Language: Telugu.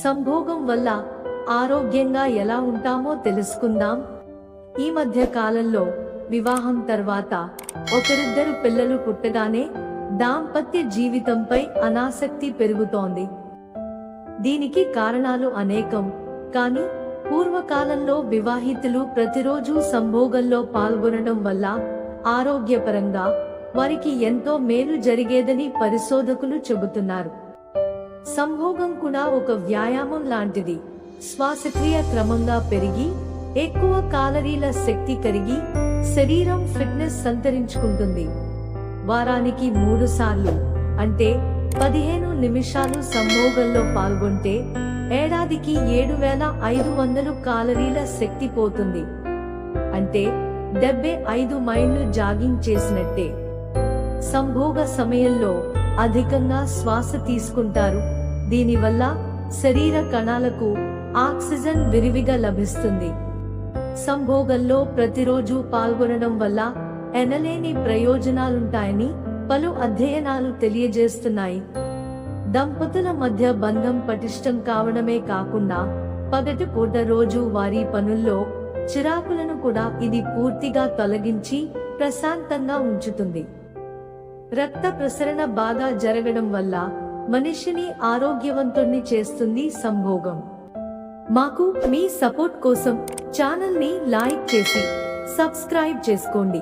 సంభోగం వల్ల ఆరోగ్యంగా ఎలా ఉంటామో తెలుసుకుందాం. ఈ మధ్య కాలంలో వివాహం తర్వాత ఒకరిద్దరు పిల్లలు పుట్టగానే దాంపత్య జీవితంపై అనాసక్తి పెరుగుతోంది. దీనికి కారణాలు అనేకం. కానీ పూర్వకాలంలో వివాహితులు ప్రతిరోజు సంభోగంలో పాల్గొనడం వల్ల ఆరోగ్యపరంగా వారికి ఎంతో మేలు జరిగేదని పరిశోధకులు చెబుతున్నారు. సంభోగం కూడా ఒక వ్యాయామం లాంటిది. శ్వాసక్రియ క్రమంగా పెరిగి ఎక్కువ కాలరీల శక్తి కరిగి శరీరం ఫిట్నెస్ సంతరించుకుంటుంది. వారానికి 3 సార్లు అంటే 15 నిమిషాలు సంభోగంలో పాల్గొంటే ఏడాదికి 7500 కాలరీల శక్తి పోతుంది. అంటే 75 మైళ్ళు జాగింగ్ చేసినట్టే. సంభోగ సమయంలో అధికంగా శ్వాస తీసుకుంటారు. దీనివల్ల శరీర కణాలకు ఆక్సిజన్ విరివిగా లభిస్తుంది. సంభోగంలో ప్రతిరోజు పాల్గొనడం వల్ల ఎనలేని ప్రయోజనాలుంటాయని పలు అధ్యయనాలు తెలియజేస్తున్నాయి. దంపతుల మధ్య బంధం పటిష్టం కావడమే కాకుండా పగటిపూట రోజు వారి పనుల్లో చిరాకులను కూడా ఇది పూర్తిగా తొలగించి ప్రశాంతంగా ఉంచుతుంది. రక్త ప్రసరణ బాగా జరగడం వల్ల మనిషిని ఆరోగ్యవంతుణ్ణి చేస్తుంది సంభోగం. మాకు మీ సపోర్ట్ కోసం ఛానల్ ని లైక్ చేసి సబ్స్క్రైబ్ చేసుకోండి.